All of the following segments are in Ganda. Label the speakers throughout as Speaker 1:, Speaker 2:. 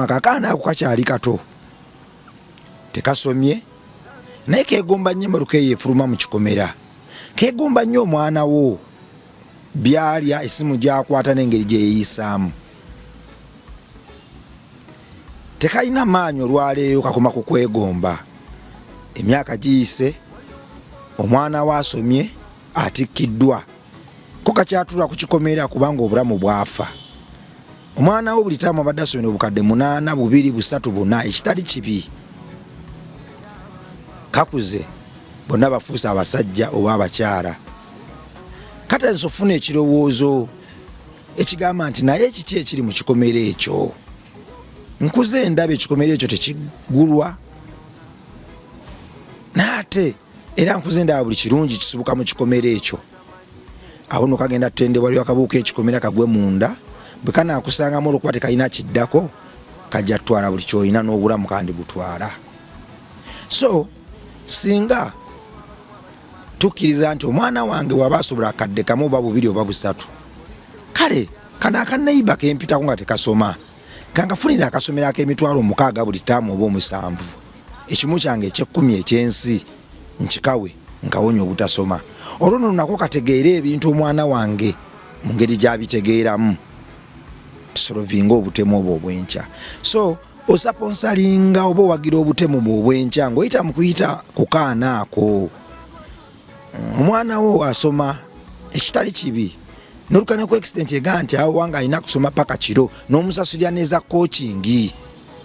Speaker 1: Akakaana ako kakyali kato tekasomye naye kegomba nnyo emmotoka yeefuluma mu kikomera, kegomba nnyo omwana wo byalya, essimu gyakwata n'engeri gye yeeyisaamu. Tekalina maanyi olwaleero kakoma ku kwegomba. Emyaka giyise, omwana we asomye atikkiddwa, ko kakyatula ku kikomera kubanga obulamu bwafa. Omwana wo buli taamu abadde asomera obukadde 8, 2, 3, 4 ekitali kibi. Kakuze bonna bafuuse abasajja oba abakyala. Kati nsofuna ekirowoozo ekigamba nti naye kiki ekiri mu kikomera ekyo. Nkuze ndaba ekikomera ekyo tekigulwa naate era nkuze ndaba buli kirungi kisibuka mu kikomera ekyo. Awo no kagenda ttende waliwo akabuuka ekikomera kagwe munda, bwe kanaakusangamu olwokuba tekalina kiddako kajja tutwala buli kyoyina n'obulamu kandi butwala. So singa tukkiriza nti omwana wange waba asobola akadde kamu oba 2 oba 3, kale kana akannayiba kempitako nga tekasoma kangafunira akasomera ak'emitwalo 6 buli taamu oba 7, ekimu kyange eky'e10 ekyensi nkikawe nkawonya obutasoma. Olwo nno nako kategeera ebintu omwana wange mu ngeri gy'abitegeeramu, tusolovinga obutemu obwo obwenkya. So osaponsalinga oba owagira obutemu bwo obwenkya ng'oyita mu kuyita ku kaana ako. Omwana wo asoma ekitali kibi, n'olukane ku accident egaa nti awo wange alina kusoma paka kiro n'omusasulira neza coaching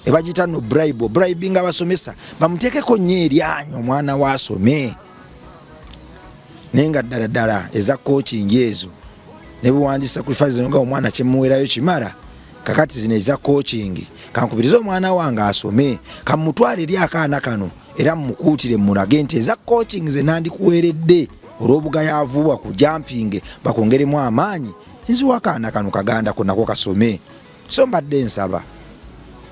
Speaker 1: ebagiyita no bribe nga abasomesa bamuteekeko nnyo eryanyi omwana we asome. Naye nga ddala eza coaching ezo ne buwandi sacrifice nga omwana kyemuweerayo kimala, kakati zino eza coaching kankubiriza omwana wange asome, kamutwale eri akaana kano era mumukuutire mulage nti eza coaching ze nandikuweeredde olw'obugayaavu bwa ku jumping bakongeremu amaanyi, nziwa akaana kano kaganda ko nako kasome. So mbadde nsaba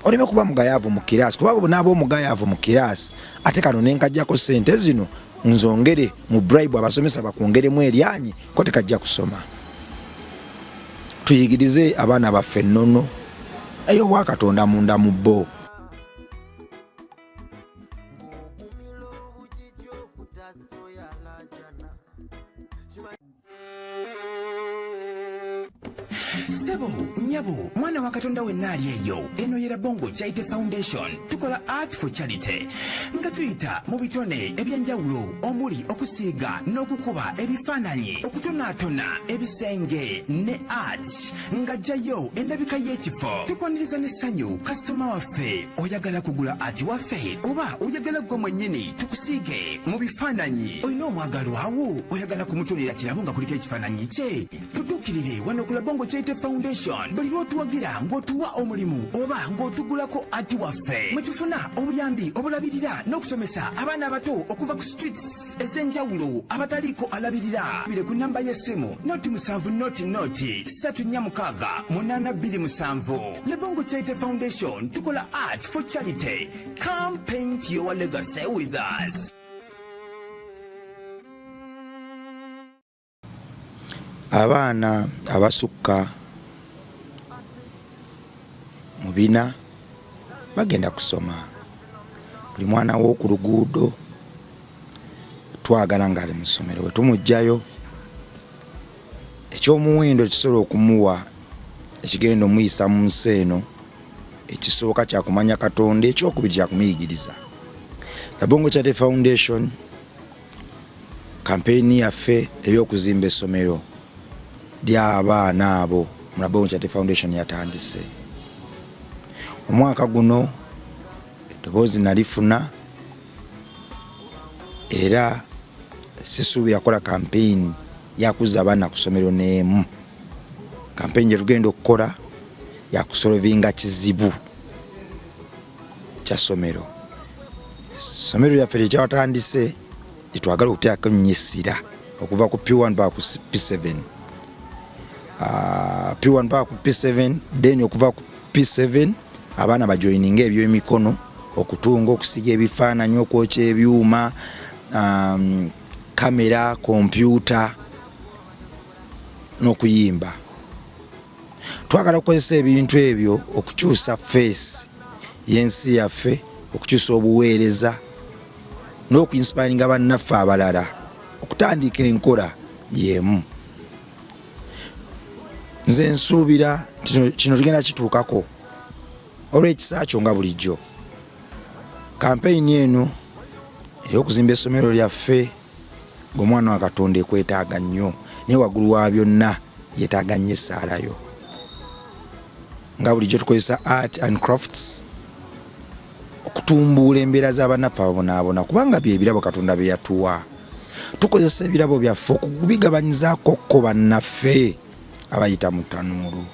Speaker 1: oleme kuba mugayaavu mu kiraasi, kuba bonaaba omugayaavu mu kiraasi ate kano nenkajjako ssente zino nzongere mu bribe abasomesa bakongeremu eryanyi ko tekajja kusoma. Tuyigirize abaana baffe ennono eyo bwa Katonda munda mu bo.
Speaker 2: Sebo, nyabo, mwana wa Katonda wenna ali eyo. Eno yera Bongo Charity Foundation. Tukola art for charity. Nga tuyita mu bitone ebyenjawulo omuli okusiiga n'okukuba ebifaananyi, okutonaatona ebisenge ne art. Nga jjayo endabika y'ekifo. Tukwaniriza n'essanyu kasitoma waffe oyagala kugula art waffe oba oyagala gwe mwennyini tukusiige mu bifaananyi. Olina omwagalo awo oyagala kumutonera kirabo nga kuliko ekifaananyi kye. Tutuukirire wano ku Bongo Charity Foundation. Buli lw'otuwagira ng'otuwa omulimu oba ng'otugulako ati waffe mwe tufuna obuyambi obulabirira n'okusomesa abaana abato okuva ku streets ez'enjawulo abataliiko alabirira. Bire ku nnamba y'essimu noti 7 Le Bongo Charity Foundation tukola art for charity. Come paint your legacy with us.
Speaker 1: Abaana abasukka mu 4 bagenda kusoma. Buli mwana w'oku luguudo twagala ng'ali mu ssomero, bwe tumugjayo ekyomuwendo kisobola okumuwa ekigenda omuyisa mu nsi eno, ekisooka kyakumanya Katonda, ekyokubiri kyakumuyigiriza. The Bongo Charity Foundation kampeyini yaffe ey'okuzimba essomero ly'abaana abo mu Bongo Charity Foundation yatandise. Omwaka guno eddoboozi nalifuna era sisuubira kukola kampeyini yakuzza abaana ku ssomero n'emu. Kampeyini gye tugenda okukola yakusolovinga kizibu kya ssomero. Ssomero lyaffe lyekyawatandise litwagala okuteekako nnyisira okuva ku P1 paka ku P7. P1 paka ku P7, then okuva ku P7 abaana bajoyininga eby'emikono, okutunga, okusiga ebifaananyi, okwokya ebyuma, kamera, kompyuta n'okuyimba. Twagala okukozesa ebintu ebyo okukyusa face yensi yaffe okukyusa obuweereza n'okuinspiringa bannaffe abalala okutandika enkola yemu. Nze nsuubira kino tugenda kituukako olw'ekisa kyo nga bulijjo. Kampeyini eno ey'okuzimba essomero lyaffe ng'omwana wa Katonda ekwetaaga nnyo, naye waggulu wa byonna yeetaaga nnyo essaalayo. Nga bulijjo tukozesa art and crafts okutumbuula embeera z'abannaffe ababonaabona, kubanga bye ebirabo Katonda bye yatuwa. Tukozesa ebirabo byaffe okubigabanyizaako ko bannaffe abayita mu ttanuulu.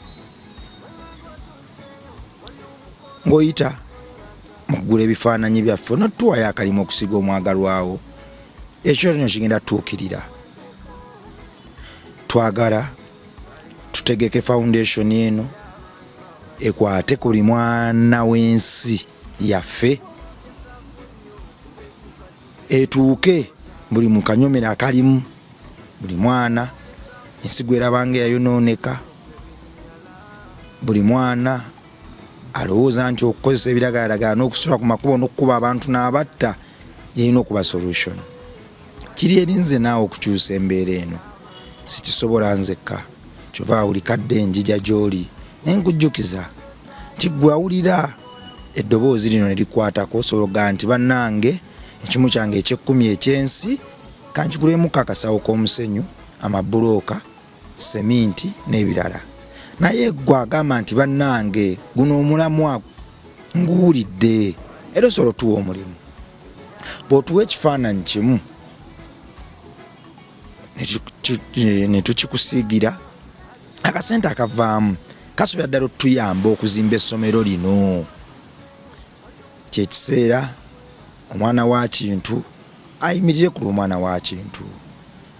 Speaker 1: Ng'oyita mu kugula ebifaananyi byaffe n'otuwayo akalimu okusiga omwagalwawo, ekyo kino kigenda tuukirira. Twagala tutegeke foundation eno ekwate ku buli mwana w'ensi yaffe, etuuke buli mu kanyomero akalimu buli mwana, ensigo erabanga yayonooneka, buli mwana alowooza nti okukozesa ebiragalalagala n'okusula ku makubo n'okukuba abantu n'abatta yalina okuba solution. Kiri erinze naawe okukyusa embeera eno, sikisobola nzekka. Kyova buli kadde njija gy'oli naye nkujjukiza nti ggwe awulira eddoboozi lino ne likwatako osobola nti bannange ekimu kyange eky'ekkumi ekyensi kankigulemu akasawo k'omusenyu, amabulooka, seminti n'ebirala. Naye ggwe agamba nti bannange guno omulamwa nguwulidde era osobola otuwa omulimu. Bw'otuwa ekifaananyi kimu ne tukikusiigira, akasente akavaamu kasobola ddala otuyamba okuzimba essomero lino. Kyekiseera omwana wa Kintu ayimirire ku lw'omwana wa Kintu.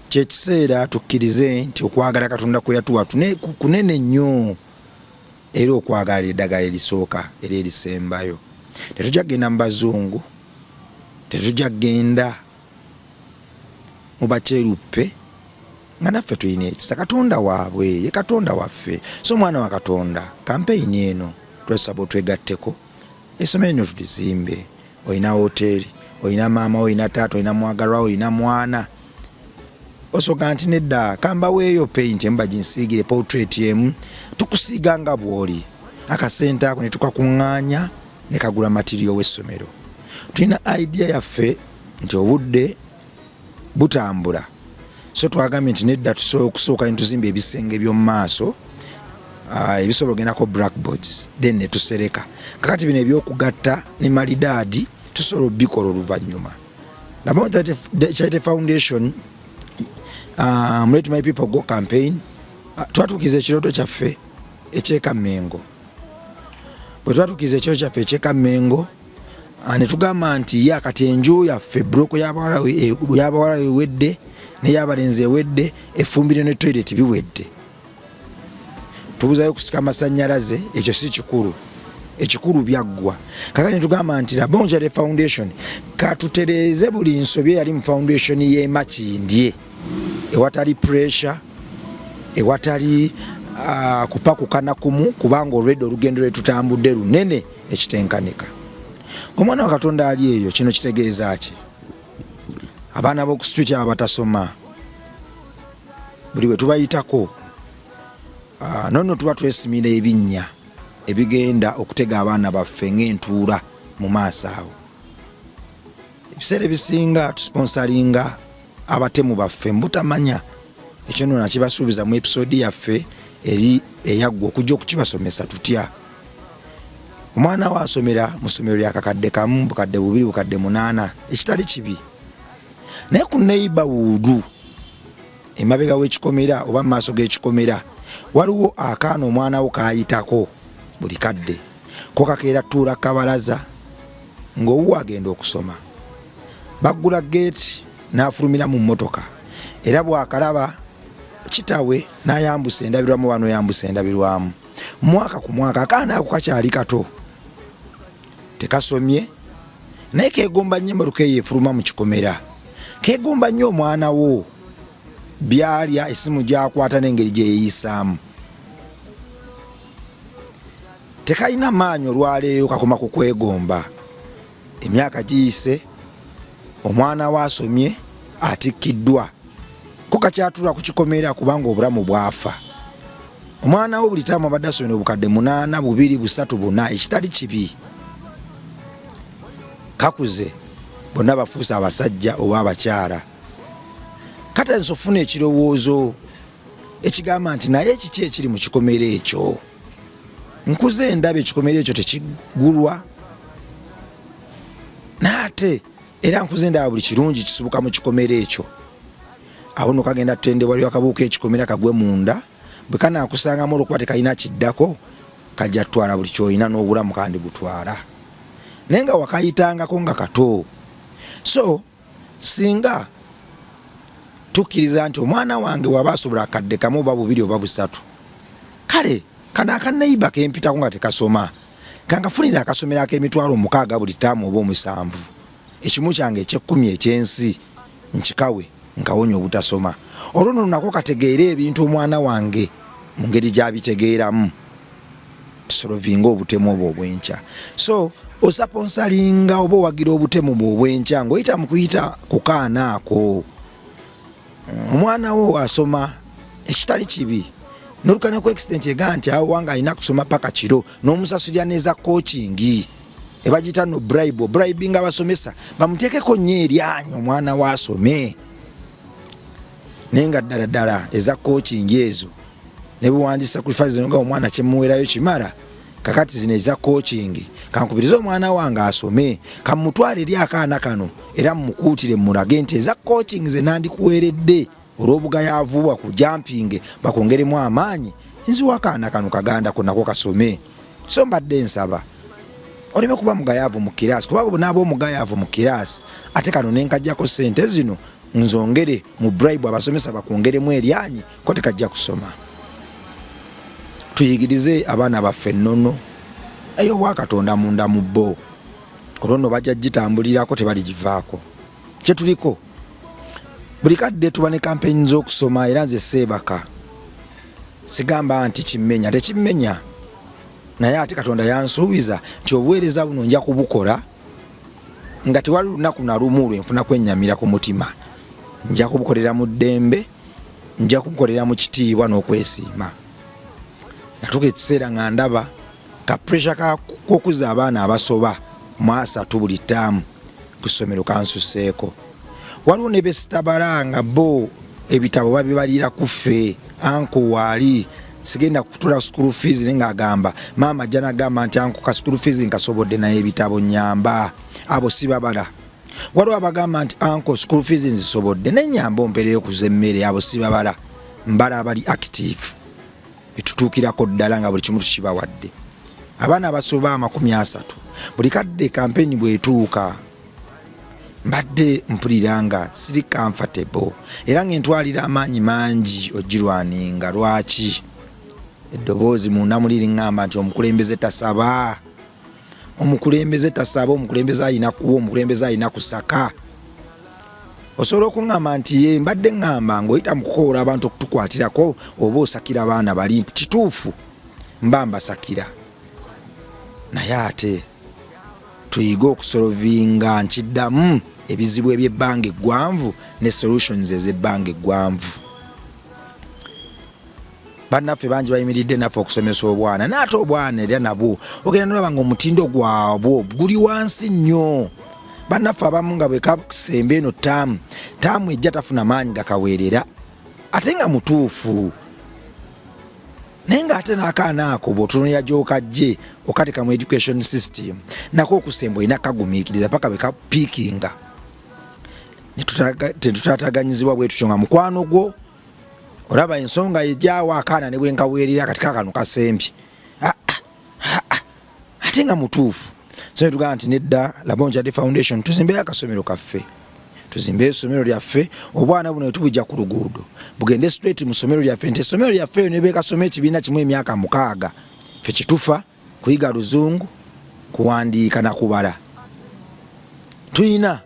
Speaker 1: Kyekiseera tukkirize nti okwagala Katonda kwe yatuwa kunene nnyo, era okwagala eddagala erisooka era erisembayo. Tetujja kgenda mu bazungu, tetujja kgenda mu bakyeruppe, nga naffe tulina ekisa. Katonda waabwe ye Katonda waffe. So omwana wa Katonda, kampeyini eno twesaba otwegatteko, essomero lino tulizimbe. Olina woteeri, olina maama, olina taata, olina mwagalwa, olina mwana, osoga nti nedda kambaweeyo paint emu baginsiigire portrait emu tukusiiga nga bw'oli. Akasente ako ne tukakuŋŋaanya ne kagula material w'essomero. Tulina idea yaffe nti obudde butambula, so twagambye nti nedda tusobola okusooka ne tuzimba ebisenge by'omu maaso ebisobola ogendako blackboards, then ne tusereka. Kakati bino ebyokugatta ne malidaadi tusobola obikola oluvannyuma. Labamu Charity Foundation Let My People Go campaign twatuukiza ekirooto kyaffe eky'eKamengo. Bwe twatuukiza ekirooto kyaffe eky'eKamengo ne tugamba nti yakati enju yaffe buloko y'abawala ewedde n'ey'abalenzi ewedde, effumbiro ne toilet biwedde. Tubuzayo kusika amasannyalaze, ekyo si kikulu. Ekikulu byaggwa. Kakati ne tugamba nti Labamu Charity Foundation katutereeze buli nsobi eyali mu foundation y'e Makindye, ewatali pressure, ewatali kupakukana kumu, kubanga olwedde olugendo lwe tutambudde lunene ekitenkanika. Omwana wa Katonda ali eyo, kino kitegeeza ki? Abaana b'oku street abatasoma buli bwe tubayitako nono tuba twesimira ebinnya ebigenda okutega abaana baffe ng'entuula mu maaso awo. Ebiseera ebisinga tusponsalinga abatemu baffe mbutamanya. Ekyo nno nakibasuubiza mu episode yaffe eri eyaggwa okujja okukibasomesa tutya. Omwana we asomera mu ssomero lya kakadde kamu, bukadde bubiri, bukadde munaana, ekitali kibi. Naye ku neighborhood emabega w'ekikomera oba mu maaso g'ekikomera waliwo akaana omwana wo kaayitako buli kadde, ko kakeera tuula kabalaza ng'owuwo agenda okusoma. Baggula gate n'afulumira mu mmotoka, era bw'akalaba kitawe n'ayambusa endabirwamu wano yambusa endabirwamu. Mwaka ku mwaka akaana ako kakyali kato, tekasomye, naye keegomba nnyo emmotoka eyo efuluma mu kikomera. Keegomba nnyo omwana wo byalya, essimu gy'akwata n'engeri gye yeeyisaamu. tekalina maanyi olwaleero kakoma ku kwegomba. Emyaka giyise, omwana we asomye atikkiddwa, ko kakyatula ku kikomera kubanga obulamu bwafa. Omwana we buli taamu abadde asomera obukadde 8, 2, 3, 4 ekitali kibi. Kakuze bonna bafuuse abasajja oba abakyala. Kati nsofuna ekirowoozo ekigamba nti naye kiki ekiri mu kikomera ekyo. Nkuze ndaba ekikomera ekyo tekigulwa. Nate era nkuze ndaba buli kirungi kisibuka mu kikomera ekyo. Awo no kagenda tende wali akabuuka ekikomera kagwe munda, bwe kana akusangamu olwokuba tekalina kiddako kajja twala buli kyoyina n'obulamu kandi butwala. Naye nga wakayitangako nga kato. So singa tukkiriza nti omwana wange waba asobola akadde kamu oba 2 oba 3, kale kana akanaiba kempitako nga tekasoma kangafunira akasomera ak'emitwalo 6 buli taamu oba 7, ekimu kyange eky'e10 ekyensi nkikawe nkawonya obutasoma. Olwo nno nako kategeera ebintu omwana wange mu ngeri gy'abitegeeramu, tusolovinga obutemu obwo obwenkya. So osaponsalinga oba owagira obutemu bwo obwenkya ng'oyita mu kuyita ku kaana ako. Omwana wo asoma ekitali kibi, n'olukane ku accident ega nti awo wange alina kusoma paka kiro n'omusasulira neza coaching ebagiyita no bribe nga basomesa bamuteekeko nnyo eryanyi omwana we asome. Naye nga ddala eza coaching ezo ne buwandiisa sacrifice nga omwana kyemuweerayo kimala, kakati zino eza coaching kankubiriza omwana wange asome, kamutwale eri akaana kano era mumukuutire mulage nti eza coaching ze nandikuweeredde olw'obugayaavu ku jumping bakongeremu amaanyi, nziwa akaana kano kaganda ko nako kasome. So mbadde nsaba oleme kuba mugayaavu mu kiraasi, kuba bonaaba omugayaavu mu kiraasi ate kano nenkajjako sente zino nzongere mu bribe abasomesa bakongeremu eryanyi ko tekajja kusoma. Tuyigirize abaana baffe ennono eyo bwakatonda munda mu bo, olwo bajja gitambulirako tebaligivaako. Kye tuliko buli kadde tuba ne campaign z'okusoma era nze seebaka. Sigamba nti kimmenya, tekimmenya. Naye ate Katonda yansuubiza nti obuweereza buno nja kubukola nga tewali lunaku na lumu lwenfuna kwennyamira ku mutima. Nja kubukolera mu ddembe, nja kubukolera mu kitiibwa n'okwesiima. Natuka ekiseera nga ndaba ka pressure k'okuza abaana abasoba mu 3 buli ttaamu ku ssomero kansuseeko. Waliwo ne besitabala nga bo ebitabo babibalira ku ffe, anko waali sigenda kutula school fees nenga agamba mama jana gamba nti anko ka school fees nkasobodde naye ebitabo nyamba, abo sibabala. Waliwo abagamba nti anko school fees nzisobodde nenyamba ompereyo kuzemmere, abo sibabala. Mbala abali active bitutuukirako ddala nga buli kimu tukibawadde. Abaana abasoba 30 buli kadde campaign bwetuuka mbadde mpuliranga siri comfortable era ng'entwalira amaanyi mangi ogirwaninga. Lwaki? Eddoboozi munda muliri ngamba nti omukulembeze tasaba, omukulembeze tasaba, omukulembeze ayina kuwa, omukulembeze ayina kusaka. Osobola okuŋŋamba nti ye mbadde ŋŋamba ng'oyita mu kukoola abantu okutukwatirako oba osakira abaana bali nti kituufu mba mbasakira. Naye ate tuyige okusolovinga nkiddamu ebizibu eby'ebbanga eggwanvu ne solutions ez'ebbanga eggwanvu. Bannaffe bangi bayimiridde naffe okusomesa obwana, naate obwana era nabwo ogenda nolaba nga omutindo gwabwo guli wansi nnyo. Bannaffe abamu nga bwe kasembe eno taamu ejja tafuna maanyi gakaweerera ate nga mutuufu. Naye ng'ate n'akaana ako bw'otunulira gy'okajje okateka mu education system nako okusemba olina kagumiikiriza paka bwe kapiikinga. Tetutaataganyizibwa bwe tutyo nga mukwano gwo olaba ensonga ejaawo akaana ne bwenkaweerera kati kakano kasembye ate nga mutuufu. So tugamba nti nedda Labonjade Foundation tuzimbeyo akasomero kaffe, tuzimbeyo essomero lyaffe, obwana buno tubujja ku luguudo bugende straight mu ssomero lyaffe, nti essomero lyaffe ne beekasoma ekibiina kimu emyaka 6 ffe kitufa kuyiga Luzungu, kuwandiika na kubala. Tuyina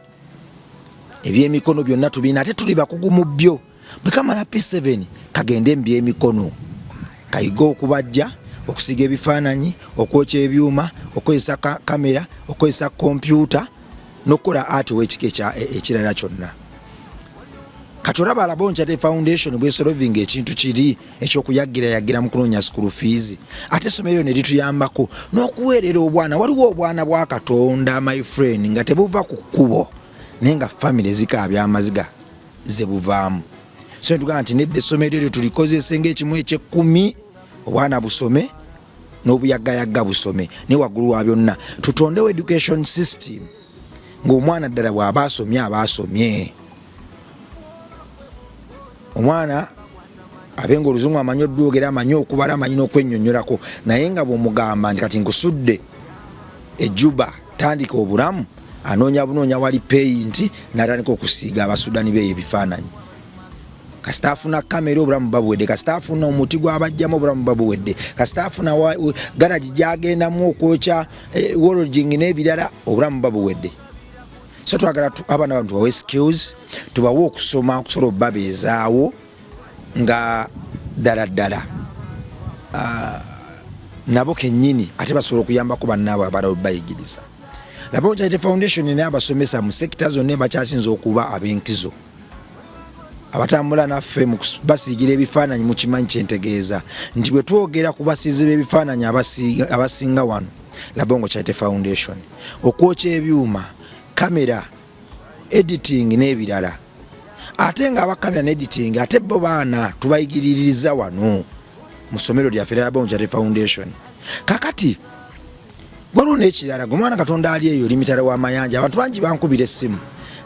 Speaker 1: ebyemikono byonna tubiina ate tuli bakugu mu byo. Bwe kamala P7 kagende mu byemikono, kayiga okubajja, okusiga ebifaananyi, okwokya ebyuma, okozesa kamera, okozesa kompyuta n'okukola ati w'ekika ekirala kyonna. Kati olaba Alabon Charity Foundation bwesolovinga ekintu kiri ekyokuyagira mu kunoonya school fees, ate essomero ne lituyambako n'okuweerera obwana. Waliwo obwana bwa Katonda my friend nga tebuva ku kkubo naye nga family zikaabya amaziga ze buvaamu. So ntugamba nti nedda essomero eryo tulikozese ng'ekimu eky'ekkumi obwana busome n'obuyagayagga busome, ne waggulu wa byonna tutondewo education system ng'omwana ddala bw'aba asomye omwana abenga oluzungu amanyi oddwogera, amanyi okubala, amanyi n'okwennyonnyolako, naye nga bw'omugamba nti kati nkusudde ejjuba tandika obulamu, bunoonya wali peyinti n'atandika okusiiga abasudani be ebifaananyi. Kasita afuna kamera obulamu babuwedde, kasita afuna omuti gw'abajjamu obulamu babuwedde, kasita afuna garaji gy'agendamu okwokya worolging n'ebirala obulamu babuwedde. So twagala abaana bantu bawe skills, tubawe okusoma okusobola obbabeezaawo nga ddala nabo kennyini ate basobola okuyambako bannaabwe abalala bayigiriza. Alabon Charity Foundation naye abasomesa mu sekita zonna bakyasinza okuba ab'enkizo, abatambula naffe mu basiigira ebifaananyi. Mukimanyi kyentegeeza nti bwe twogera ku basiizi b'ebifaananyi abasinga wano Alabon Charity Foundation, okwokya ebyuma, kamera, editing n'ebirala. Ate nga abakamera n'editing ate bo baana tubayigiririza wano mu ssomero lyaffe Alabon Charity Foundation. Kakati waliwo n'ekirala, gwe Katonda ali eyo oli mitala w'amayanja, abantu bangi bankubira essimu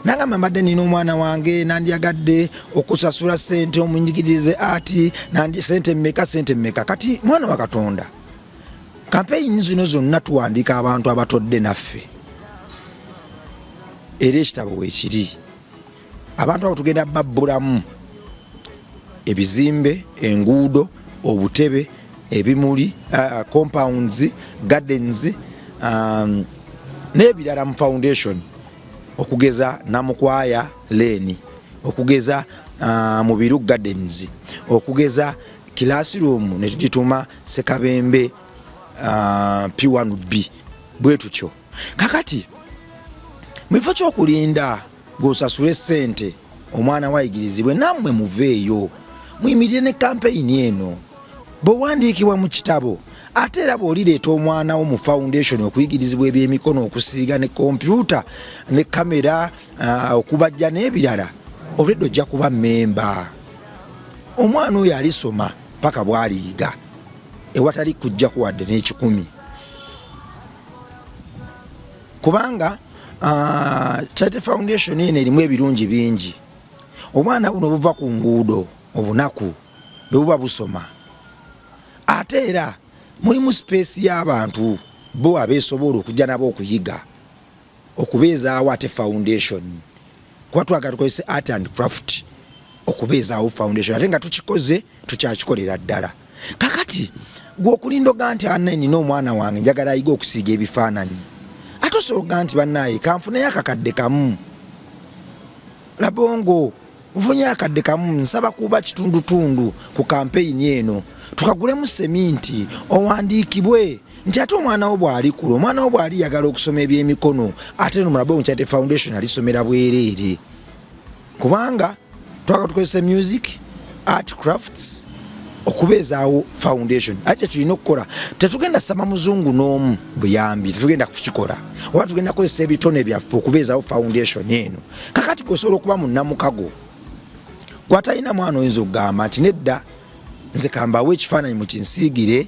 Speaker 1: nangamba mbadde nina omwana wange nandyagadde okusasula ssente omunyigirize ati sente mmeka. Kati mwana wa Katonda, kampeyini zino zonna tuwandiika abantu abatodde naffe era ekitabo weekiri. Abantu abo tugenda babbulamu ebizimbe, enguudo, obutebe, ebimuli, compounds, gardens n'ebirala mu foundation, okugeza Namukwaya Lane, okugeza Mubiru Gardens, okugeza classroom ne tugituma Sekabembe P1B bwe tutyo. Kakati mwifo ky'okulinda gw'osasula ssente omwana wayigirizibwe, nammwe muveeyo muyimirire ne kampeyini eno bwewandiikibwa mu kitabo. Ate era bw'olireeta omwana wo mu foundation okuyigirizibwa ebyemikono, okusiiga ne kompyuta ne kamera, okubajja n'ebirala, obulidde ojja kuba memba. Omwana oyo alisoma paka bw'aliyiga ewatali kujja kuwadde n'ekikumi, kubanga Charity Foundation eno erimu ebirungi bingi. Obwana buno buva ku nguudo, obunaku bwe buba busoma. Ate era mulimu space y'abantu bo abeesobola okujja nabo okuyiga okubeezaawo ate foundation, kuba twagala tukozese art and craft okubeezaawo foundation, ate nga tukikoze tukyakikolera ddala. Kakati gwe okulindoga nti nina omwana wange njagala ayiga okusiiga ebifaananyi, ate osobola nti bannaaye kanfuneyo akakadde kamu. Labongo mufunye akadde kamu, nsaba kuba kitundutundu ku kampeyini eno, tukagulemu seminti owandiikibwe nti ate omwana wo bw'ali kula, omwana wo bw'ali yagala okusoma ebyemikono, ate no mu Alabon Charity Foundation alisomera bwereere, kubanga twagala tukozesa music, art, crafts okubeezaawo foundation. Ate tulina okukola, tetugenda saba muzungu n'omu buyambi, tetugenda kukikola, oba tugenda kukozesa ebitone byaffe okubeezaawo foundation eno. Kakati osobola okuba mu namukago gwatalina mwana oyinza okugamba nti nedda nze kambaawo ekifaananyi mu kinsiigire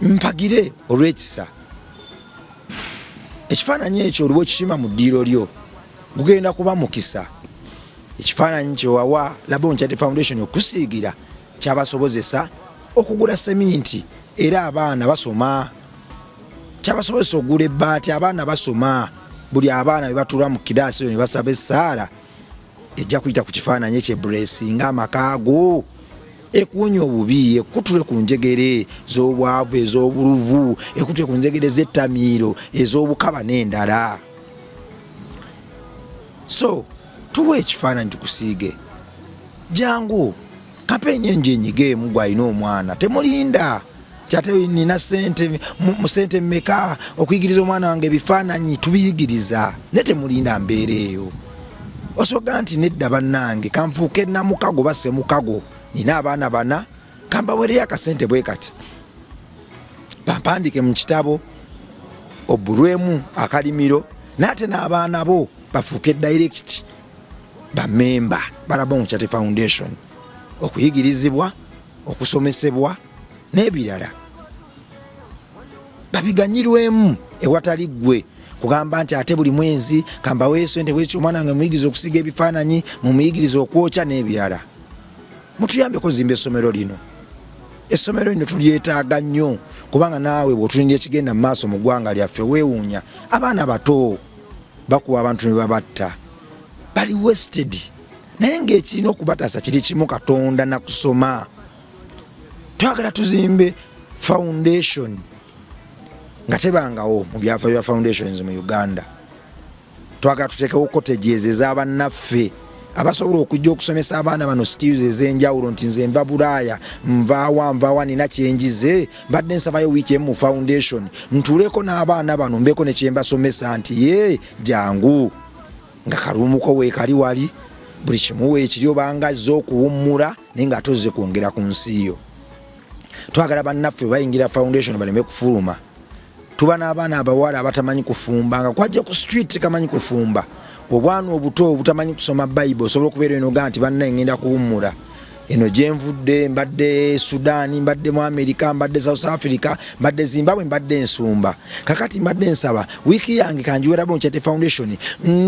Speaker 1: mpagire olw'ekisa. Ekifaananyi ekyo oliwo kikima mu ddiiro lyo, gugenda kuba mukisa. Ekifaananyi kyewawa Alabon Charity Foundation okusiigira kyabasobozesa okugula seminti, era abaana basoma. Kyabasobozesa okugula ebbaati, abaana basoma. Buli abaana be batuula mu kiraasi ne basaba essaala ejja kuyita ku kifaananyi ekyebuleesinga amakaago, ekuwonya obubi, ekutule ku njegere z'obwavu, ez'obuluvu, ekutule ku njegere z'ettamiiro, ez'obukaba n'endala. So tuwe ekifaananyi tukusiige jangu. Campaign enjenyige mu gwalina omwana temulinda kyate nina sente mu sente mmeka okuyigiriza omwana wange ebifaananyi tubiyigiriza ne temulinda mbeera eyo osoga nti nedda bannange kanfuuke namukago basse mukago nina abaana bana kambawereyo akasente bwe kati bampandike mu kitabo obulwemu akalimiro nate n'abaana bo bafuuke direct bamemba Balabong Chate Foundation okuyigirizibwa okusomesebwa n'ebirala babiganyirwemu ewatali ggwe kugamba nti ate buli mwezi kambaweeyo sente bwekyo omwana wange muyigiriza okusiga ebifaananyi mumuyigiriza okwokya n'ebirala mutuyambeko zimba essomero lino tulyetaaga nnyo kubanga naawe bw'otulinda ekigenda mu maaso mu ggwanga lyaffe weewuunya abaana bato bakuwa abantu ne babatta bali wasted naye ng'ekirina okubataasa kiri kimu Katonda na kusoma twagala tuzimbe foundation nga tebangawo mu byafaayo bya foundations mu Uganda twagala tuteekewo cottages ez'abannaffe abasobola okujja okusomesa abaana bano skills ez'enjawulo nti nze mba Bulaaya nvaawa nina kyenjize mbadde nsabayo wiiki emu mu foundation ntuuleko n'abaana bano mbeeko ne kyembasomesa nti ye jangu nga kalumuko weekali wali buli kimu weekiri obanga azze okuwummula naye nga tozze kwongera ku nsi yo twagala bannaffe bayingira foundation baleme kufuluma tuba n'abaana abawala abatamanyi kufumba nga kwajja ku street kamanyi kufumba obwana obuto obutamanyi kusoma Bible osobola okubeera eno ga nti bannaye ngenda kuwummula eno gyenvudde mbadde Sudan mbadde mu America mbadde South Africa mbadde Zimbabwe mbadde ensumba kakati mbadde nsaba wiiki yange kanjiwera Balabong Chate Foundation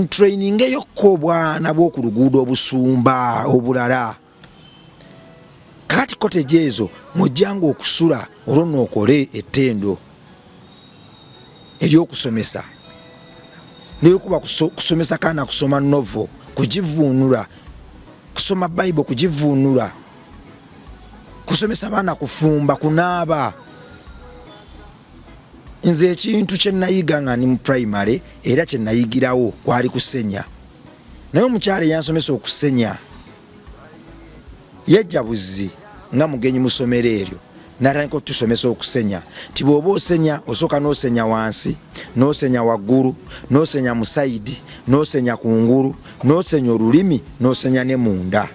Speaker 1: training eyokko obwana bw'oku luguudo obusumba obulala kakati cottage ezo mujjanga okusula olwo nookole ettendo eryokusomesa neyokuba kusomesa kaana kusoma novel kugivuunula kusoma Bible kugivuunula kusomesa baana kufumba kunaaba nze ekintu kye nayiga nga ni mu primary era kye nayigirawo kwali kusenya naye omukyala yansomesa okusenya yajja buzzi nga mugenyi mu ssomero eryo natandika otusomesa okusenya ti bw'oba osenya osooka n'osenya wansi n'osenya waggulu n'osenya mu sayidi n'osenya kungulu n'osenya olulimi n'osenya ne munda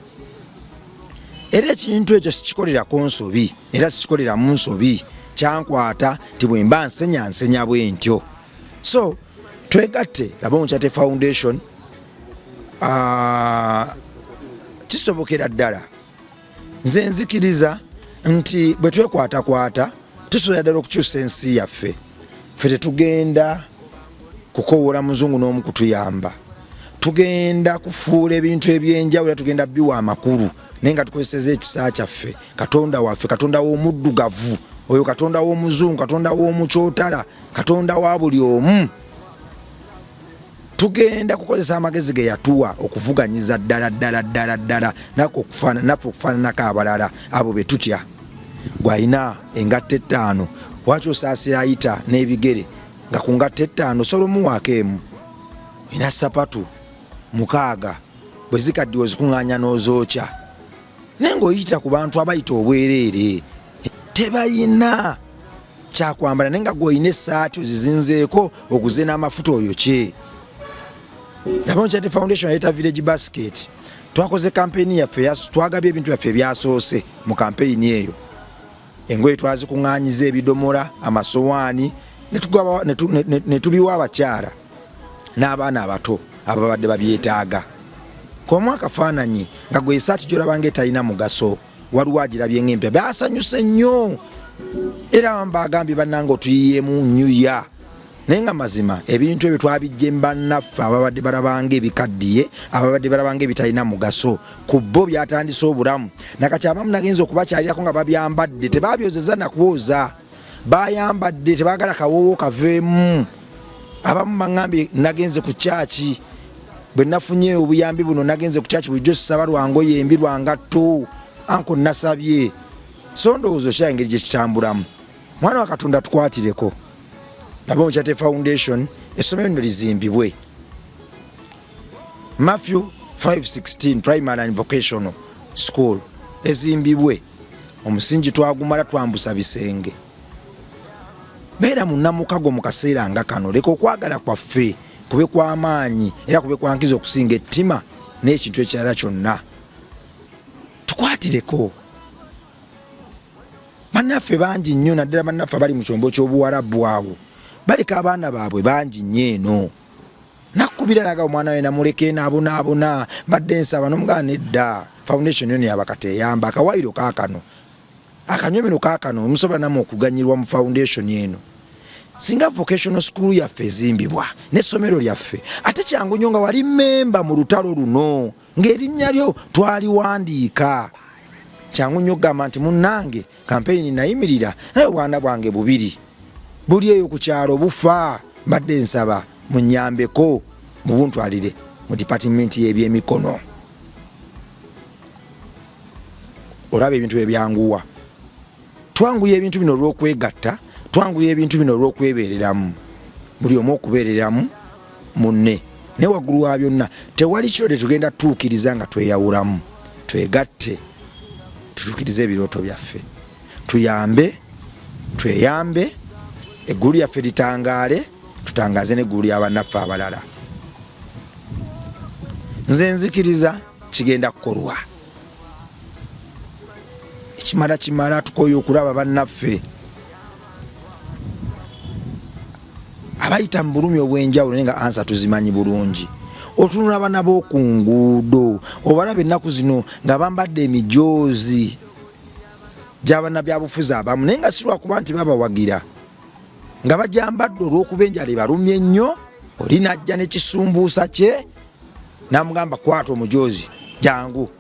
Speaker 1: era ekintu ekyo sikikolerako nsobi era sikikolera mu nsobi kyankwata ti bwe mba nsenya bwe ntyo so twegatte Balabong Chate Foundation kisobokera ddala nze nzikiriza nti bwe twekwatakwata tusobola ddala okukyusa ensi yaffe ffe tetugenda kukowoola muzungu n'omu kutuyamba tugenda kufuula ebintu ebyenjawulo tugenda biwa amakulu naye nga tukozeseza ekisa kyaffe Katonda waffe Katonda w'omuddugavu oyo Katonda w'omuzungu Katonda w'omukyotala Katonda wa buli omu tugenda kukozesa amagezi ge yatuwa okuvuganyiza ddala naffe okufaananako abalala abo be tutya gwalina engatta 5 waki osaasira ayita n'ebigere nga ku ngatta 5 solomuwaako emu olina sapatu 6 bwe zikaddiwe zikuŋŋaanya n'ozookya naye ng'oyita ku bantu abayita obwereere tebayina kyakwambala naye nga gw'olina essaati ozizinzeeko oguze n'amafuta oyo kye Balabong Chate Foundation yaleeta village basket twakoze kampeyini yaffe twagabye ebintu byaffe ebyasoose mu kampeyini eyo engoye twazikuŋŋaanyiza ebidomola amasowaani ne tubiwa abakyala n'abaana abato ababadde babyetaaga komu akafaananyi nga gwe esaati gy'olabanga etalina mugaso waliwo agirabye ng'empya baasanyuse nnyo era mbagambye bannange otuyiyeemu nnyuya naye nga mazima ebintu ebyo twabijje bannaffe ababadde balabanga ebikaddiye ababadde balabanga ebitalina mugaso ku bo byatandise obulamu nakati abamu nagenza okubakyalirako nga babyambadde tebabyozeza nakwoza bayambadde tebaagala kawoowo kaveemu abamu baŋŋambye nagenze ku kyaki bwe nafunye obuyambi buno nagenze ku kyaki bulijjo sisaba lwangoye embi lwangatto anko nasabye so ndowooza okya engeri gye kitambulamu mwana wa Katonda tukwatireko Balabong Chate Foundation essomero lino lizimbibwe Matthew 5:16 primary and vocational school ezimbibwe omusingi twagumala twambusa bisenge. Beera munnamukago mu kaseera nga kano, leka okwagala kwaffe kube kw'amaanyi era kube kwankiza okusinga ettima n'ekintu ekirala kyonna. Tukwatireko bannaffe bangi nnyo, naddala bannaffe abali mu kyombo ky'obuwarabu awo baleka abaana baabwe bangi nnyo eno. Nakubira naga omwana we namuleke naabonaabona badde nsaba n'omugana nedda foundation yoni yabakateyamba akawairo kaakano akanyomero kaakano omusobola namu okuganyirwa mu foundation eno. Singa vocational school yaffe ezimbibwa n'essomero lyaffe ate kyangu nnyo nga wali memba mu lutalo luno ng'erinnya lyo twaliwandiika. Kyangu nnyo gamba nti munnange kampeyini nayimirira naye obwana bwange bubiri buli eyo ku kyalo bufa, mbadde nsaba munnyambeko mubuntwalire mu department y'ebyemikono. Olaba ebintu ebyanguwa, twanguye ebintu bino olw'okwegatta, twanguye ebintu bino olw'okwebeereramu, buli omu okubeereramu munne. Ne waggulu wa byonna tewali kyo tetugenda tuukiriza nga tweyawulamu. Twegatte tutuukirize ebirooto byaffe, tuyambe, tweyambe, eggulu lyaffe litangaale, tutangaze n'eggulu ly'abannaffe abalala. Nze nzikiriza kigenda kukolwa. Kimala tukoye okulaba bannaffe abayita mu bulumi obw'enjawulo naye nga ansa tuzimanyi bulungi. Otunula abaana b'oku nguudo obalaba ennaku zino nga bambadde emijoozi gy'abaana byabufuzi abamu, naye nga si lwakuba nti babawagira, nga bajambadde olw'okuba enjala ebalumye ennyo. Oli najja n'ekisumbuusa kye n'amugamba kwata omujoozi jangu,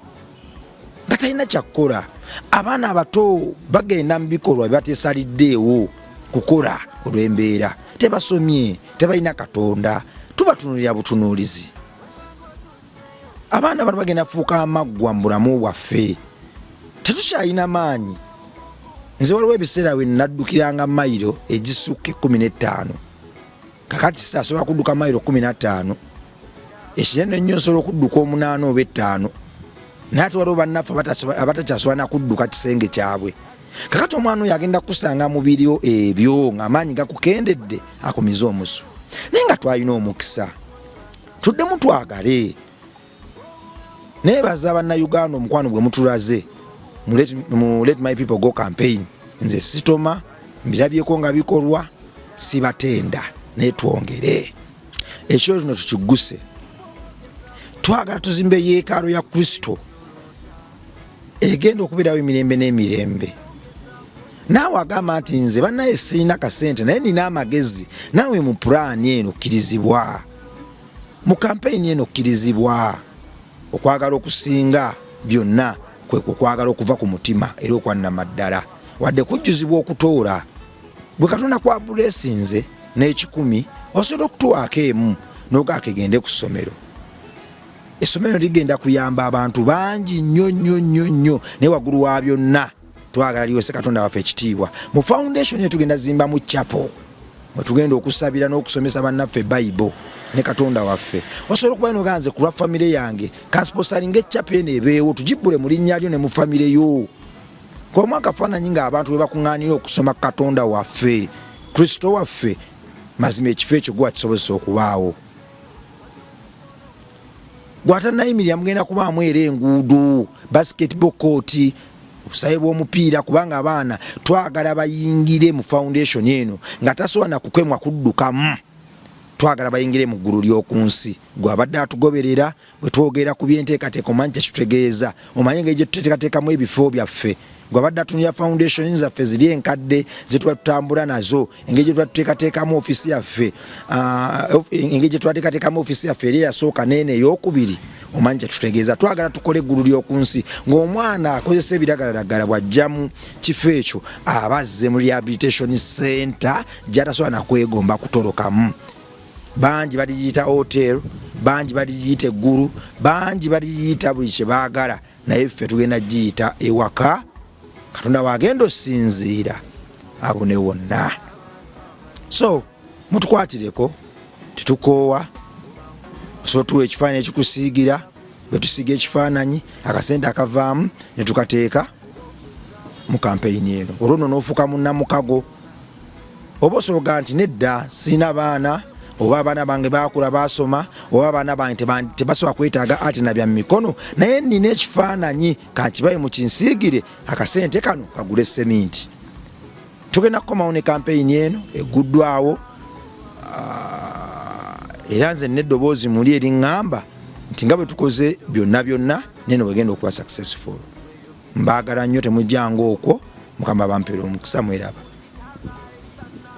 Speaker 1: nga talina kyakukola. Abaana abato bagenda mu bikolwa byateesaliddeewo kukola olw'embeera, tebasomye, tebalina Katonda, tubatunulira butunuulizi. Abaana bano bagenda fuuka amaggwa mu bulamu bwaffe, tetukyalina maanyi. Nze waliwo ebiseera we naddukiranga mayiro egisukka 15, kakati saasobola kudduka mayiro 15, ekinene ennyo nsobola okudduka 8 oba 5, naye ate waliwo bannaffe abatakyasobola na kudduka kisenge kyabwe. Kakati omwana oyo agenda kusanga mu biryo ebyo ng'amaanyi gakukendedde akomize omusu. Naye nga twalina omukisa, tuddemu twagale. Neebaza bannayuganda omukwano gwe mutulaze mu Let My People Go campaign. Nze sitoma, mbirabyeko nga bikolwa, sibatenda, naye twongere. Ekyo kino tukiguse. Twagala tuzimbe yeekaalu ya Kristo egenda okubeerawo emirembe n'emirembe. Naawe agamba nti nze bannaye sirina kasente naye nina amagezi, naawe mu pulaani eno okkirizibwa, mu kampeyini eno okkirizibwa. Okwagala okusinga byonna kwe kukwagala okuva ku mutima era okwannamaddala, wadde kujjuzibwa okutoola. Bwe Katonda kwa bulesinze n'ekikumi osobola okutuwaako emu n'ogaako egende ku ssomero. Essomero ligenda kuyamba abantu bangi nnyo naye waggulu wa byonna twagala liwese Katonda waffe ekitiibwa. Mu foundation ye tugenda zimba mu chapel mwe tugenda okusabira n'okusomesa bannaffe Bible ne Katonda waffe. Osobola okuba noganze ku lwa famire yange kansponsoringa echapel eno ebeewo tugibbule mu linnya lyo ne mu famire yo. Kwa mwaka faananyi nga abantu we bakuŋŋaanira okusoma Katonda waffe Kristo waffe, mazima ekifo ekyo gwa kisobozesa okubaawo. Gwatanayimirira mugenda kubaamu era enguudo, basketball court, obusayi bw'omupiira, kubanga abaana twagala bayingire mu foundation eno nga tasobola na kukwemwa kuddukamu. Twagala bayingire mu ggulu ly'oku nsi. Gwe abadde atugoberera bwe twogera ku by'enteekateeka omanyi kyekitutegeeza, omanye engeri gye tuteekateekamu ebifo byaffe. Gwe abadde atunulira foundation zaffe ziri enkadde ze tuba tutambula nazo, engeri gye tuba tuteekateekamu ofisi yaffe, engeri gye twateekateekamu ofisi yaffe eri eyasooka n'eno ey'okubiri, omanyi kyetutegeeza. Twagala tukole eggulu ly'oku nsi ng'omwana akozesa ebiragalalagala bw'ajjamu kifo ekyo abazze mu rehabilitation center gy'atasobola na kwegomba kutolokamu. Bangi baligiyita hotel, bangi baligiyita eggulu, bangi baligiyita buli kye baagala, naye ffe tugenda giyita ewaka Katonda wagenda osinziira abone wonna. So mutukwatireko, tetukoowa, osobola tuwa ekifaananyi ekikusiigira betusiga ekifaananyi akasente akavaamu ne tukateeka mu kampeyini eno. Olwo nno n'ofuuka munnamukago. Oba osooga nti nedda sina baana, oba abaana bange baakula basoma, oba abaana bange tebasobola kwetaaga ate na bya mikono, naye nina ekifaananyi kankibaye mu kinsiigire akasente kano kagule seminti. Tugenda kukomawo ne kampeyini eno egguddwawo, era nze n'eddoboozi muli eriŋŋamba nti nga bwe tukoze byonna neno bwegenda okuba successful. Mbaagala nnyo, temujjanga okwo. Mukama bampeera omukisa, mweraba.